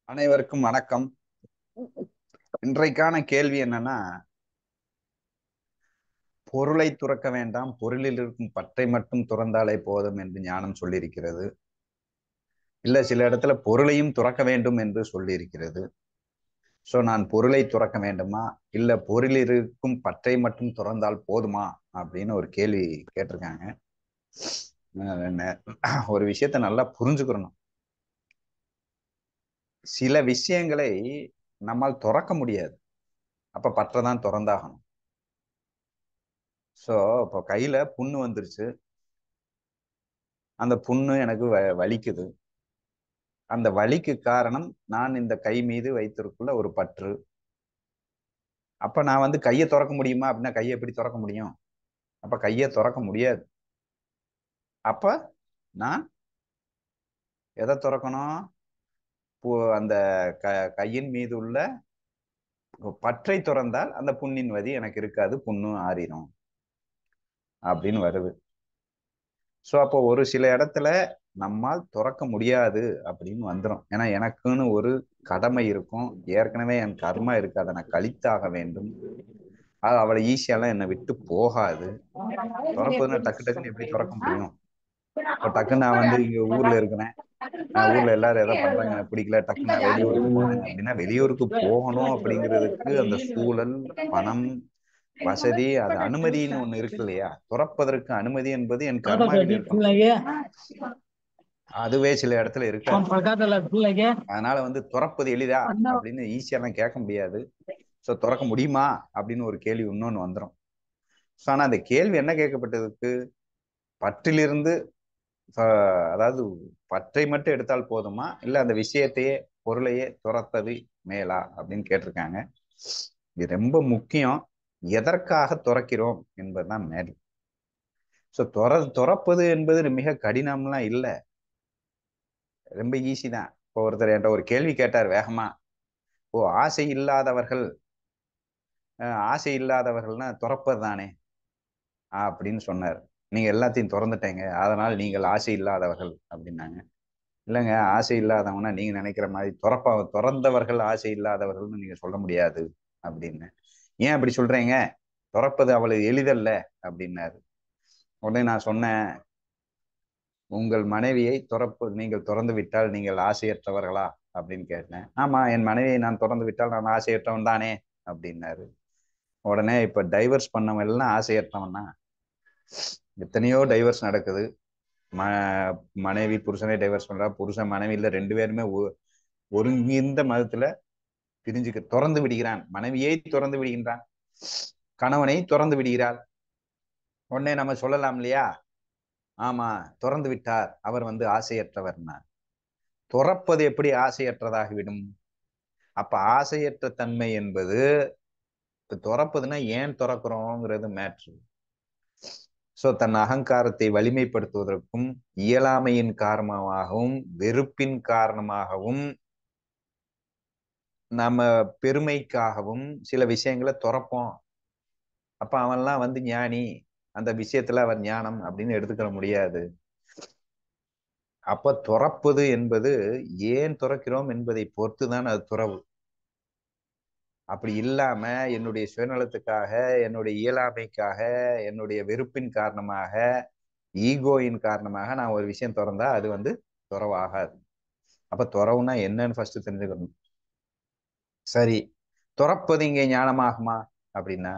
அனைவருக்கும் வணக்கம். இன்றைக்கான கேள்வி என்னன்னா, பொருளை துறக்க வேண்டாம், பொருளில் இருக்கும் பற்றை மட்டும் துறந்தாலே போதும் என்று ஞானம் சொல்லியிருக்கிறது. இல்ல சில இடத்துல பொருளையும் துறக்க வேண்டும் என்று சொல்லியிருக்கிறது. சோ நான் பொருளை துறக்க வேண்டுமா, இல்ல பொருளில் இருக்கும் பற்றை மட்டும் துறந்தால் போதுமா அப்படின்னு ஒரு கேள்வி கேட்டிருக்காங்க. ஒரு விஷயத்த நல்லா புரிஞ்சுக்கிறணும். சில விஷயங்களை நம்மால் துறக்க முடியாது, அப்ப பற்றை தான் துறந்தாகணும். சோ இப்போ கையில புண்ணு வந்துருச்சு, அந்த புண்ணு எனக்கு வலிக்குது. அந்த வலிக்கு காரணம் நான் இந்த கை மீது வைத்திருக்குள்ள ஒரு பற்று. அப்ப நான் கையை திறக்க முடியுமா அப்படின்னா கையை எப்படி திறக்க முடியும்? அப்ப கையை திறக்க முடியாது. அப்ப நான் எதை திறக்கணும்? அந்த கையின் மீது உள்ள பற்றை துறந்தால் அந்த புண்ணின் வதி எனக்கு இருக்காது, புண்ணு ஆறிடும் அப்படின்னு வருது. சோ அப்போ ஒரு சில இடத்துல நம்மால் துறக்க முடியாது அப்படின்னு வந்துடும். ஏன்னா எனக்குன்னு ஒரு கடமை இருக்கும், ஏற்கனவே என் கர்மா இருக்கு, அதை நான் கழித்தாக வேண்டும். அது அவளை ஈஸியாலாம் என்னை விட்டு போகாது. துறப்பதுன்னா டக்கு டக்குன்னு எப்படி துறக்க முடியும்? இப்போ டக்குன்னு நான் இங்க ஊர்ல இருக்கிறேன், ஊர்ல எல்லாரும் எதை பண்றாங்க எனக்கு பிடிக்கல, டக்குன்னு நான் வெளியூருக்கு போனேன் அப்படின்னா வெளியூருக்கு போகணும் அப்படிங்கிறதுக்கு அந்த சூழல், பணம், வசதி, அது அனுமதின்னு ஒண்ணு இருக்கு இல்லையா? துறப்பதற்கு அனுமதி என்பது என் கர்மாவில் இருக்கணும். அதுவே சில இடத்துல இருக்காது. அதனால துறப்பது எளிதா அப்படின்னு ஈஸியெல்லாம் கேட்க முடியாது. சோ துறக்க முடியுமா அப்படின்னு ஒரு கேள்வி இன்னொன்னு வந்துடும். ஸோ ஆனா அந்த கேள்வி என்ன கேட்கப்பட்டதுக்கு, பற்றிலிருந்து அதாவது பற்றை மட்டும் எடுத்தால் போதுமா, இல்ல அந்த விஷயத்தையே பொருளையே துறப்பது மேலா அப்படின்னு கேட்டிருக்காங்க. இது ரொம்ப முக்கியம். எதற்காக துறக்கிறோம் என்பதுதான் மேல். ஸோ துறப்பது என்பது மிக கடினம்லாம் இல்லை, ரொம்ப ஈஸி தான். இப்போ ஒருத்தர் என்கிட்ட ஒரு கேள்வி கேட்டார் வேகமா. ஓ, ஆசை இல்லாதவர்கள், ஆசை இல்லாதவர்கள்னா துறப்பது தானே அப்படின்னு சொன்னார். நீங்க எல்லாத்தையும் திறந்துட்டீங்க, அதனால் நீங்கள் ஆசை இல்லாதவர்கள் அப்படின்னாங்க. இல்லைங்க, ஆசை இல்லாதவங்கன்னா நீங்க நினைக்கிற மாதிரி துறந்தவர்கள் ஆசை இல்லாதவர்கள்னு நீங்க சொல்ல முடியாது அப்படின்னு. ஏன் அப்படி சொல்றீங்க? துறப்பது அவ்வளவு எளிதல்ல அப்படின்னாரு. உடனே நான் சொன்னேன், உங்கள் மனைவியை நீங்கள் துறந்து விட்டால் நீங்கள் ஆசையற்றவர்களா அப்படின்னு கேட்டேன். ஆமா, என் மனைவியை நான் துறந்து விட்டால் நான் ஆசையற்றவன் தானே அப்படின்னாரு. உடனே இப்ப டைவர்ஸ் பண்ணவன் எல்லாம் ஆசையற்றவன் தான். எத்தனையோ டைவர்ஸ் நடக்குது. ம மனைவி புருஷனை டைவர்ஸ் பண்றா, புருஷன் மனைவியில ரெண்டு பேருமே ஒருங்கிந்த மதத்துல திறந்து விடுகிறான். மனைவியை திறந்து விடுகின்றான், கணவனை திறந்து விடுகிறாள். உடனே நம்ம சொல்லலாம் இல்லையா, ஆமா திறந்து விட்டார், அவர் ஆசையற்றவர்னா. துறப்பது எப்படி ஆசையற்றதாகிவிடும்? அப்ப ஆசையற்ற தன்மை என்பது, துறப்பதுன்னா ஏன் துறக்கிறோங்கிறது மேட்ரு. சோ தன் அகங்காரத்தை வலிமைப்படுத்துவதற்கும், இயலாமையின் காரணமாகவும், வெறுப்பின் காரணமாகவும், நம்ம பெருமைக்காகவும் சில விஷயங்களை துறப்போம். அப்ப அவன்லாம் ஞானி, அந்த விஷயத்துல அவர் ஞானம் அப்படின்னு எடுத்துக்கிற முடியாது. அப்ப துறப்பது என்பது ஏன் துறக்கிறோம் என்பதை பொறுத்துதான் அது துறவு. அப்படி இல்லாம என்னுடைய சுயநலத்துக்காக, என்னுடைய இயலாமைக்காக, என்னுடைய வெறுப்பின் காரணமாக, ஈகோயின் காரணமாக நான் ஒரு விஷயம் திறந்தா அது துறவாகாது. அப்ப துறவுனா என்னன்னு ஃபர்ஸ்ட் தெரிஞ்சுக்கணும். சரி, துறப்பது இங்கே ஞானமாகுமா அப்படின்னா,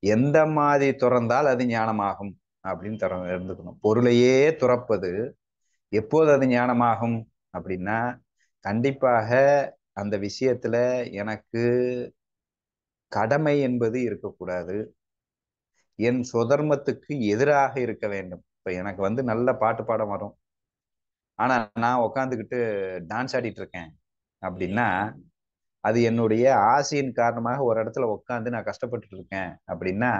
எந்த மாதிரி துறந்தால் அது ஞானமாகும் அப்படின்னு இருந்துக்கணும். பொருளையே துறப்பது எப்போது அது ஞானமாகும் அப்படின்னா, கண்டிப்பாக அந்த விஷயத்துல எனக்கு கடமை என்பது இருக்கக்கூடாது, என் சுதர்மத்துக்கு எதிராக இருக்க வேண்டும். இப்ப எனக்கு நல்ல பாட்டு பாட வரும், ஆனா நான் உட்காந்துக்கிட்டு டான்ஸ் ஆடிட்டு இருக்கேன் அப்படின்னா, அது என்னுடைய ஆசையின் காரணமாக ஒரு இடத்துல உட்காந்து நான் கஷ்டப்பட்டுட்டு இருக்கேன் அப்படின்னா,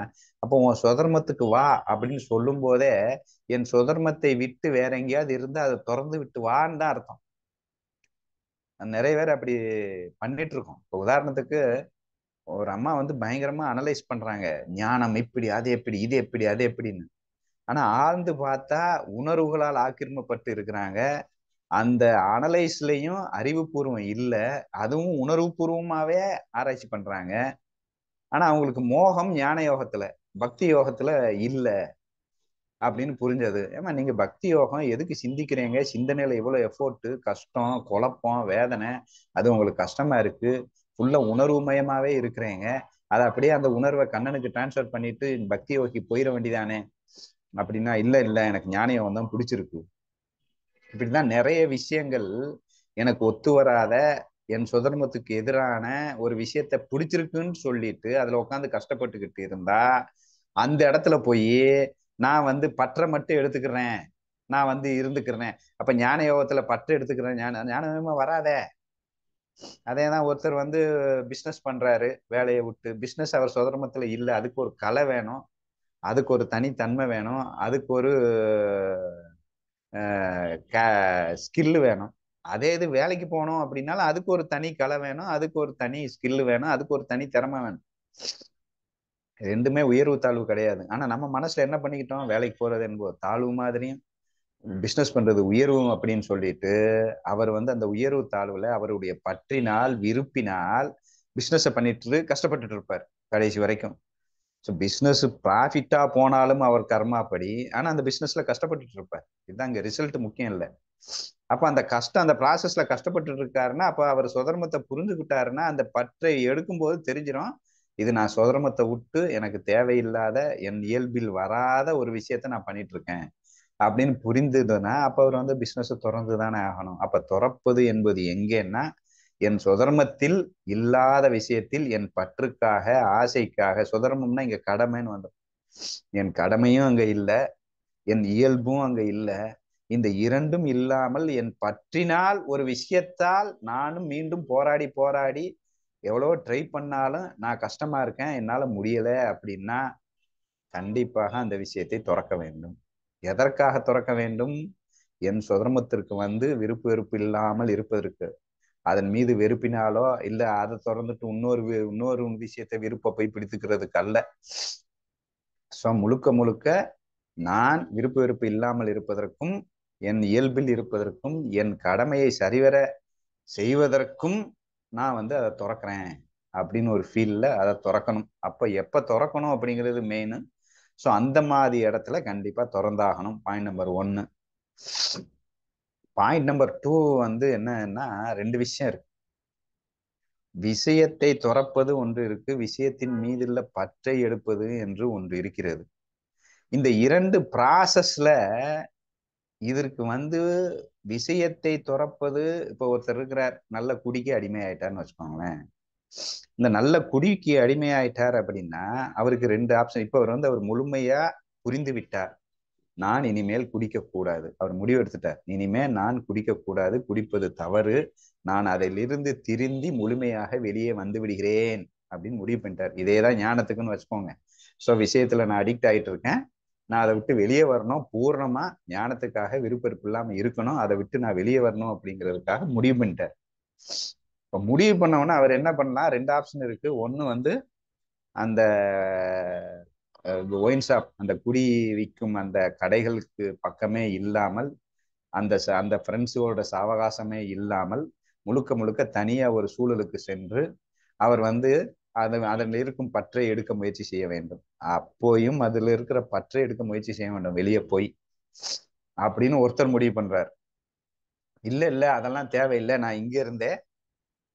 அப்போ உன் சுதர்மத்துக்கு வா அப்படின்னு சொல்லும் போதே என் சுதர்மத்தை விட்டு வேற எங்கேயாவது இருந்து அதை திறந்து விட்டு வான்னு தான் அர்த்தம். நிறைய பேர் அப்படி பண்ணிட்டு இருக்கோம். இப்போ உதாரணத்துக்கு ஒரு அம்மா பயங்கரமா அனலைஸ் பண்றாங்க, ஞானம் இப்படி, அது எப்படி, இது எப்படி, அது எப்படின்னு. ஆனா ஆழ்ந்து பார்த்தா உணர்வுகளால் ஆக்கிரமிப்பட்டு இருக்கிறாங்க. அந்த அனலைஸ்லயும் அறிவுபூர்வம் இல்ல, அதுவும் உணர்வுபூர்வமாவே ஆராய்ச்சி பண்றாங்க. ஆனா அவங்களுக்கு மோகம் ஞான யோகத்துல, பக்தி யோகத்துல இல்ல அப்படின்னு புரிஞ்சது. ஏமா நீங்க பக்தி யோகம் எதுக்கு சிந்திக்கிறீங்க? சிந்தனையில எவ்வளவு எஃபோர்ட், கஷ்டம், குழப்பம், வேதனை, அது உங்களுக்கு கஷ்டமா இருக்கு. ஃபுல்லா உணர்வு மயமாவே இருக்கிறீங்க. அதை அப்படியே அந்த உணர்வை கண்ணனுக்கு டிரான்ஸ்ஃபர் பண்ணிட்டு பக்தி யோகி போயிட வேண்டியதானே அப்படின்னா, இல்ல இல்ல எனக்கு ஞான யோகம் தான் பிடிச்சிருக்கு. இப்படிதான் நிறைய விஷயங்கள் எனக்கு ஒத்து வராத, என் சுதர்மத்துக்கு எதிரான ஒரு விஷயத்த பிடிச்சிருக்குன்னு சொல்லிட்டு அதுல உட்காந்து கஷ்டப்பட்டுக்கிட்டு இருந்தா, அந்த இடத்துல போய் நான் வந்து பற்றை மட்டும் எடுத்துக்கிறேன், நான் வந்து இருந்துக்கிறேன். அப்ப ஞான யோகத்துல பற்று எடுத்துக்கிறேன், ஞானமா வராதே. அதேதான் ஒருத்தர் வந்து பிசினஸ் பண்றாரு, வேலையை விட்டு. பிசினஸ் அவர் சுதர்மத்துல இல்ல, அதுக்கு ஒரு கலை வேணும், அதுக்கு ஒரு தனித்தன்மை வேணும், அதுக்கு ஒரு ஸ்கில்லு வேணும். அதே இது வேலைக்கு போகணும் அப்படின்னாலும் அதுக்கு ஒரு தனி கலை வேணும், அதுக்கு ஒரு தனி ஸ்கில்லு வேணும், அதுக்கு ஒரு தனி திறமை வேணும். ரெண்டுமே உயர்வு தாழ்வு கிடையாது. ஆனா நம்ம மனசுல என்ன பண்ணிக்கிட்டோம், வேலைக்கு போறது என்பது தாழ்வு மாதிரியும், பிசினஸ் பண்றது உயர்வு அப்படின்னு சொல்லிட்டு அவர் வந்து அந்த உயர்வு தாழ்வுல அவருடைய பற்றினால் விருப்பினால் பிசினஸ் பண்ணிட்டு கஷ்டப்பட்டுட்டு இருப்பார் கடைசி வரைக்கும். ஸோ பிஸ்னஸ் ப்ராஃபிட்டா போனாலும் அவர் கர்மாப்படி, ஆனா அந்த பிஸ்னஸ்ல கஷ்டப்பட்டுட்டு இருப்பார். இதுதான் இங்க ரிசல்ட் முக்கியம் இல்லை. அப்ப அந்த கஷ்டம், அந்த ப்ராசஸ்ல கஷ்டப்பட்டு இருக்காருன்னா, அப்ப அவர் சுதர்மத்தை புரிஞ்சுக்கிட்டாருன்னா அந்த பற்றை எடுக்கும்போது தெரிஞ்சிடும், இது நான் சுதர்மத்தை விட்டு எனக்கு தேவையில்லாத என் இயல்பில் வராத ஒரு விஷயத்த நான் பண்ணிட்டு இருக்கேன் அப்படின்னு புரிந்ததுன்னா, அப்ப அவர் வந்து பிசினஸ் திறந்து தானே ஆகணும். அப்ப துறப்பது என்பது எங்கன்னா, என் சுதர்மத்தில் இல்லாத விஷயத்தில் என் பற்றுக்காக, ஆசைக்காக, சுதர்மம்னா இங்க கடமைன்னு வந்துடும். என் கடமையும் அங்க இல்லை, என் இயல்பும் அங்க இல்லை. இந்த இரண்டும் இல்லாமல் என் பற்றினால் ஒரு விஷயத்தால் நானும் மீண்டும் போராடி போராடி எவ்வளவோ ட்ரை பண்ணாலும் நான் கஷ்டமா இருக்கேன், என்னால முடியல அப்படின்னா கண்டிப்பாக அந்த விஷயத்தை துறக்க வேண்டும். எதற்காக துறக்க வேண்டும்? என் சுதர்மத்திற்கு வந்து விருப்பு வெறுப்பு இல்லாமல் இருப்பதற்கு. அதன் மீது வெறுப்பினாலோ இல்ல அதை திறந்துட்டு இன்னொரு விஷயத்தை விருப்ப போய் பிடித்துக்கிறதுக்கு அல்ல. ஸோ முழுக்க முழுக்க நான் விருப்பு வெறுப்பு இல்லாமல் இருப்பதற்கும், என் இயல்பில் இருப்பதற்கும், என் கடமையை சரிவர செய்வதற்கும் நான் வந்து அதை துறக்கிறேன் அப்படின்னு ஒரு ஃபீல்ல அதை துறக்கணும். அப்ப எப்ப துறக்கணும் அப்படிங்கிறது மெயின். ஸோ அந்த மாதிரி இடத்துல கண்டிப்பா திறந்தாகணும். Point number 1. பாயிண்ட் நம்பர் 2 வந்து என்னன்னா, 2 விஷயம் இருக்கு. விஷயத்தை துறப்பது ஒன்று இருக்கு, விஷயத்தின் மீதுள்ள பற்றை எடுப்பது என்று ஒன்று இருக்கிறது. இந்த 2 ப்ராசஸ்ல இதற்கு வந்து விஷயத்தை துறப்பது, இப்ப ஒருத்தர் இருக்கிறார், நல்ல குடிக்கு அடிமை ஆயிட்டார்னு வச்சுக்கோங்களேன். இந்த நல்ல குடிக்கு அடிமையாயிட்டார் அப்படின்னா அவருக்கு 2 ஆப்ஷன். இப்ப அவர் வந்து அவர் முழுமையா புரிந்து விட்டார், நான் இனிமேல் குடிக்க கூடாது. அவர் முடிவு எடுத்துட்டார், இனிமேல் நான் குடிக்க கூடாது, குடிப்பது தவறு, நான் அதிலிருந்து திருந்தி முழுமையாக வெளியே வந்து விடுகிறேன் அப்படின்னு முடிவு பண்ணிட்டார். இதேதான் ஞானத்துக்குன்னு வச்சுக்கோங்க. ஸோ விஷயத்துல நான் அடிக்ட் ஆயிட்டு இருக்கேன், நான் அதை விட்டு வெளியே வரணும், பூர்ணமா ஞானத்துக்காக விருப்பம் இல்லாம இருக்கணும், அதை விட்டு நான் வெளியே வரணும் அப்படிங்கிறதுக்காக முடிவு பண்ணிட்டார். இப்ப முடிவு பண்ணவொன்னே அவர் என்ன பண்ணலாம், 2 ஆப்ஷன் இருக்கு. ஒண்ணு வந்து அந்த ஒயின் ஷாப், அந்த குடி விற்கும் அந்த கடைகளுக்கு பக்கமே இல்லாமல், அந்த ஃப்ரெண்ட்ஸோட சாவகாசமே இல்லாமல் முழுக்க முழுக்க தனியா ஒரு சூழலுக்கு சென்று அவர் வந்து அதில் இருக்கும் பற்றை எடுக்க முயற்சி செய்ய வேண்டும். அப்போயும் அதுல இருக்கிற பற்றை எடுக்க முயற்சி செய்ய வேண்டும் வெளியே போய் அப்படின்னு ஒருத்தர் முடிவு பண்றார். இல்ல இல்ல அதெல்லாம் தேவையில்லை, நான் இங்க இருந்தே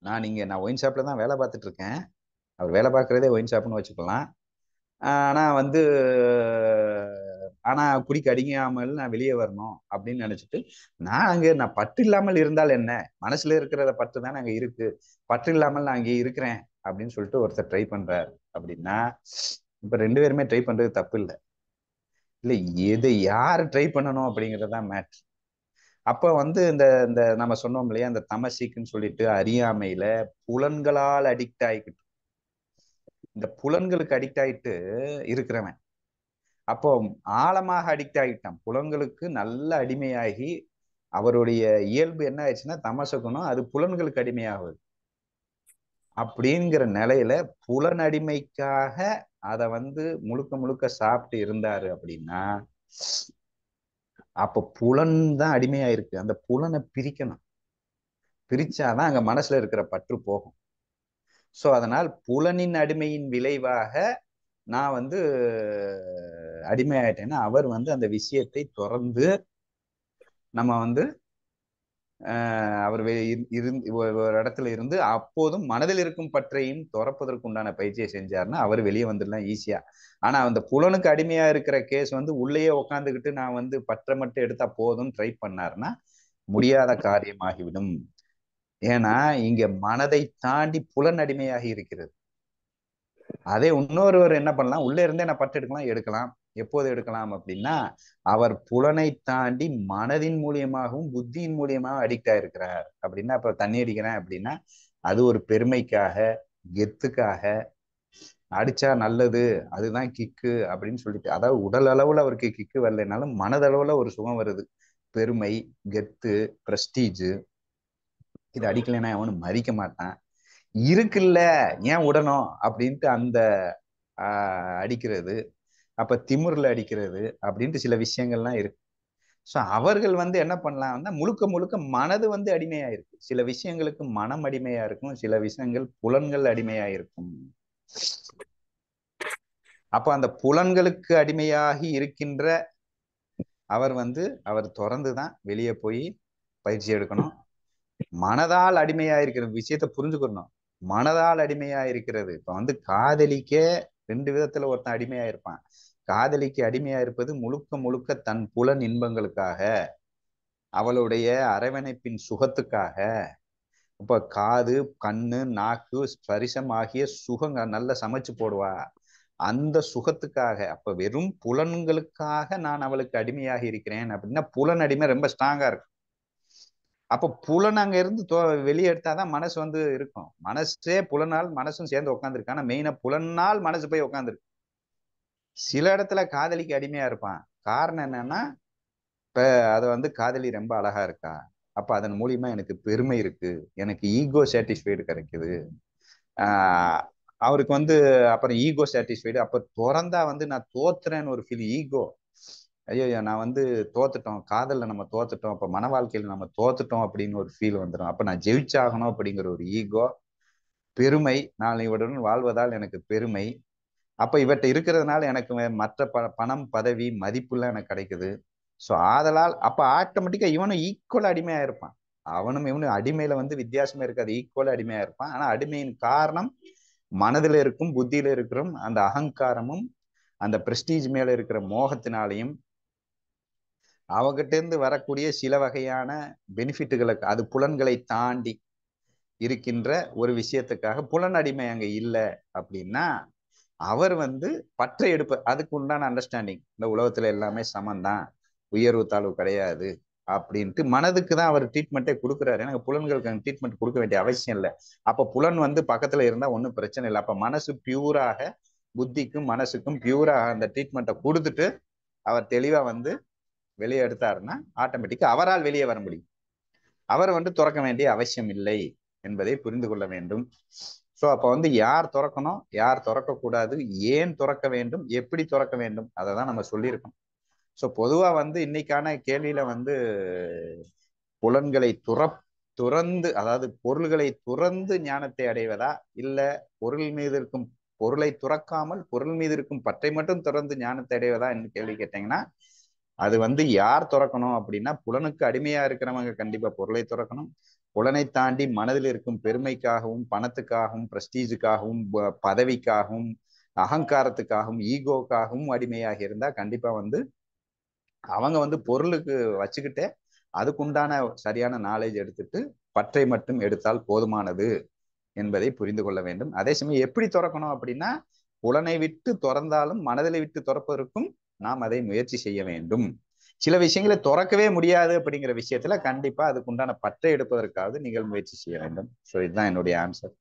நான் ஒயின் ஷாப்ல தான் வேலை பார்த்துட்டு இருக்கேன். அவர் வேலை பார்க்கறதே ஒயின் ஷாப்னு வச்சுக்கலாம். ஆனா வந்து ஆனா குடிக்க அடிக்காமல் நான் வெளியே வரணும் அப்படின்னு நினைச்சிட்டு, நான் பற்று இல்லாமல் இருந்தால் என்ன, மனசுல இருக்கிறத பற்று தான் அங்க இருக்கு, பற்று இல்லாமல் நான் அங்கே இருக்கிறேன் அப்படின்னு சொல்லிட்டு ஒருத்தர் ட்ரை பண்றாரு அப்படின்னா, இப்ப 2 பேருமே ட்ரை பண்றது தப்பு இல்லை. இல்ல எதை யாரு ட்ரை பண்ணணும் அப்படிங்கறதுதான் மேட்ரு. அப்ப வந்து இந்த இந்த நம்ம சொன்னோம் இல்லையா, இந்த தமசிக்குன்னு சொல்லிட்டு அறியாமையில புலன்களால் அடிக்ட் ஆகிக்கிட்டு, இந்த புலன்களுக்கு அடிக்ட் ஆயிட்டு இருக்கிறவன் அப்போ ஆழமாக அடிக்ட் ஆகிட்டான். புலன்களுக்கு நல்ல அடிமையாகி அவருடைய இயல்பு என்ன ஆயிடுச்சுன்னா தமச குணம், அது புலன்களுக்கு அடிமையாகுது. அப்படிங்கிற நிலையில புலன் அடிமைக்காக அதை வந்து முழுக்க முழுக்க சாப்பிட்டு இருந்தாரு அப்படின்னா, அப்ப புலன் தான் அடிமையா இருக்கு. அந்த புலனை பிரிக்கணும். பிரிச்சாதான் அங்க மனசுல இருக்கிற பற்று போகும். சோ அதனால் புலனின் அடிமையின் விளைவாக நான் வந்து அடிமையாயிட்டேன்னா அவர் வந்து அந்த விஷயத்தை தொடர்ந்து நம்ம வந்து அவர் இருந்து ஒரு இடத்துல இருந்து அப்போதும் மனதில் இருக்கும் பற்றையும் துறப்பதற்கு உண்டான பயிற்சியை செஞ்சாருன்னா அவர் வெளியே வந்துடலாம் ஈஸியா. ஆனா அந்த புலனுக்கு அடிமையா இருக்கிற கேஸ் வந்து உள்ளேயே உட்காந்துக்கிட்டு நான் வந்து பற்றை மட்டும் எடுத்தா போதும் ட்ரை பண்ணாருன்னா முடியாத காரியமாகிவிடும். ஏன்னா இங்க மனதை தாண்டி புலன் அடிமையாகி இருக்கிறது. அதே இன்னொருவர் என்ன பண்ணலாம், உள்ளே இருந்தே நான் பற்று எடுக்கலாம். எப்போது எடுக்கலாம் அப்படின்னா அவர் புலனை தாண்டி மனதின் மூலியமாகவும் புத்தியின் மூலியமாகவும் அடிக்ட் ஆயிருக்கிறார் அப்படின்னா, இப்ப தண்ணி அடிக்கிறேன் அப்படின்னா அது ஒரு பெருமைக்காக, கெத்துக்காக, அடிச்சா நல்லது, அதுதான் கிக்கு அப்படின்னு சொல்லிட்டு, அதாவது உடல் அளவுல அவருக்கு கிக்கு வரலைனாலும் மனதளவுல ஒரு சுகம் வருது. பெருமை, கெத்து, பிரஸ்டீஜ், இது அடிக்கலைன்னா அவனும் மதிக்க மாட்டான். இருக்குல்ல ஏன் உடனும் அப்படின்ட்டு அந்த அடிக்கிறது, அப்ப திமிர்ல அடிக்கிறது அப்படின்ட்டு சில விஷயங்கள்லாம் இருக்கு. ஸோ அவர்கள் வந்து என்ன பண்ணலாம்னா முழுக்க முழுக்க மனது வந்து அடிமையா இருக்கு. சில விஷயங்களுக்கு மனம் அடிமையா இருக்கும், சில விஷயங்கள் புலன்கள் அடிமையா இருக்கும். அப்ப அந்த புலன்களுக்கு அடிமையாகி இருக்கின்ற அவர் வந்து அவர் தொடர்ந்துதான் வெளியே போய் பயிற்சி எடுக்கணும். மனதால் அடிமையா இருக்கிற விஷயத்த புரிஞ்சுக்கணும். மனதால் அடிமையா இருக்கிறது இப்ப வந்து காதலிக்க ரெண்டு விதத்துல ஒருத்தன் அடிமையா இருப்பான். காதலிக்கு அடிமையா இருப்பது முழுக்க முழுக்க தன் புலன் இன்பங்களுக்காக, அவளுடைய அரவணைப்பின் சுகத்துக்காக. இப்ப காது, கண்ணு, நாக்கு, ஸ்பரிசம் ஆகிய சுகங்க நல்ல சமைச்சு போடுவா, அந்த சுகத்துக்காக. அப்ப வெறும் புலன்களுக்காக நான் அவளுக்கு அடிமையாக இருக்கிறேன் அப்படின்னா புலன் அடிமை ரொம்ப ஸ்ட்ராங்கா இருக்கும். அப்ப புலன் அங்க இருந்து வெளியே எடுத்தாதான் மனசு வந்து இருக்கும். மனசே புலனால் மனசும் சேர்ந்து உட்காந்துருக்கு. ஆனா மெயினா புலனால் மனசு போய் உட்காந்துருக்கு. சில இடத்துல காதலிக்கு அடிமையா இருப்பான். காரணம் என்னன்னா இப்ப அது வந்து காதலி ரொம்ப அழகா இருக்கா, அப்ப அதன் மூலியமா எனக்கு பெருமை இருக்கு, எனக்கு ஈகோ சாட்டிஸ்ஃபைடு கிடைக்குது. ஆஹ் அவருக்கு வந்து அப்புறம் ஈகோ சாட்டிஸ்ஃபைடு. அப்ப திறந்தா வந்து நான் தோத்துறேன்னு ஒரு ஃபீல். ஈகோ, ஐயோ நான் வந்து தோத்துட்டோம், காதல்ல நம்ம தோத்துட்டோம், அப்ப மன வாழ்க்கையில நம்ம தோத்துட்டோம் அப்படின்னு ஒரு ஃபீல் வந்துடும். அப்ப நான் ஜெயிச்சாகணும் அப்படிங்கிற ஒரு ஈகோ. பெருமை, நான் இவருடன் வாழ்வதால் எனக்கு பெருமை. அப்ப இவர்கிட்ட இருக்கிறதுனால எனக்கு மற்ற பணம், பதவி, மதிப்புலாம் எனக்கு கிடைக்குது. ஸோ ஆதலால் அப்ப ஆட்டோமேட்டிக்கா இவனும் ஈக்குவல் அடிமையா இருப்பான். அவனும் இவனும் அடிமையில வந்து வித்தியாசமே இருக்காது, ஈக்குவல் அடிமையா இருப்பான். ஆனா அடிமையின் காரணம் மனதில் இருக்கும், புத்தியில இருக்கிற அந்த அகங்காரமும் அந்த பிரஸ்டீஜ் மேல இருக்கிற மோகத்தினாலையும் அவகிட்ட இருந்து வரக்கூடிய சில வகையான பெனிஃபிட்டுகளுக்கு, அது புலன்களை தாண்டி இருக்கின்ற ஒரு விஷயத்துக்காக. புலன் அடிமை அங்க இல்லை அப்படின்னா அவர் வந்து பற்றை எடுப்ப, அதுக்கு உண்டான அண்டர்ஸ்டாண்டிங் இந்த உலகத்துல எல்லாமே சமந்தான், உயர்வு தாழ்வு கிடையாது அப்படின்ட்டு மனதுக்கு தான் அவர் ட்ரீட்மெண்ட்டே கொடுக்குறாரு. எனக்கு புலன்களுக்கு ட்ரீட்மெண்ட் கொடுக்க வேண்டிய அவசியம் இல்லை. அப்ப புலன் வந்து பக்கத்துல இருந்தா ஒன்றும் பிரச்சனை இல்லை. அப்ப மனசு பியூராக, புத்திக்கும் மனசுக்கும் பியூராக அந்த ட்ரீட்மெண்ட்டை கொடுத்துட்டு அவர் தெளிவா வந்து வெளியே எடுத்தாருன்னா ஆட்டோமேட்டிக்கா அவரால் வெளியே வர முடியும். அவர் வந்து துறக்க வேண்டிய அவசியம் இல்லை என்பதை புரிந்து கொள்ள வேண்டும். ஸோ அப்ப வந்து யார் துறக்கணும், யார் துறக்க கூடாது, ஏன் துறக்க வேண்டும், எப்படி துறக்க வேண்டும், அதை தான் நம்ம சொல்லியிருக்கோம். ஸோ பொதுவா வந்து இன்னைக்கான கேள்வியில வந்து புலன்களை துறந்து, அதாவது பொருள்களை துறந்து ஞானத்தை அடைவதா, இல்ல பொருள் மீது இருக்கும் பொருளை துறக்காமல் பொருள் மீது இருக்கும் பற்றை மட்டும் துறந்து ஞானத்தை அடைவதா என்று கேள்வி கேட்டீங்கன்னா, அது வந்து யார் துறக்கணும் அப்படின்னா புலனுக்கு அடிமையா இருக்கிறவங்க கண்டிப்பா பொருளை துறக்கணும். புலனை தாண்டி மனதில் இருக்கும் பெருமைக்காகவும், பணத்துக்காகவும், பிரஸ்டீஜுக்காகவும், பதவிக்காகவும், அகங்காரத்துக்காகவும், ஈகோக்காகவும் அடிமையாக இருந்தா கண்டிப்பா வந்து அவங்க வந்து பொருளுக்கு வச்சுக்கிட்டே அதுக்குண்டான சரியான நாலேஜ் எடுத்துட்டு பற்றை மட்டும் எடுத்தால் போதுமானது என்பதை புரிந்து கொள்ள வேண்டும். அதே சமயம் எப்படி துறக்கணும் அப்படின்னா புலனை விட்டு துறந்தாலும் மனதிலை விட்டு துறப்பதற்கும் நாம் அதை முயற்சி செய்ய வேண்டும். சில விஷயங்களை துறக்கவே முடியாது அப்படிங்கிற விஷயத்துல கண்டிப்பா அதுக்குண்டான பற்றை எடுப்பதற்காவது நீங்கள் முயற்சி செய்ய வேண்டும். ஸோ இதுதான் என்னுடைய ஆன்சர்.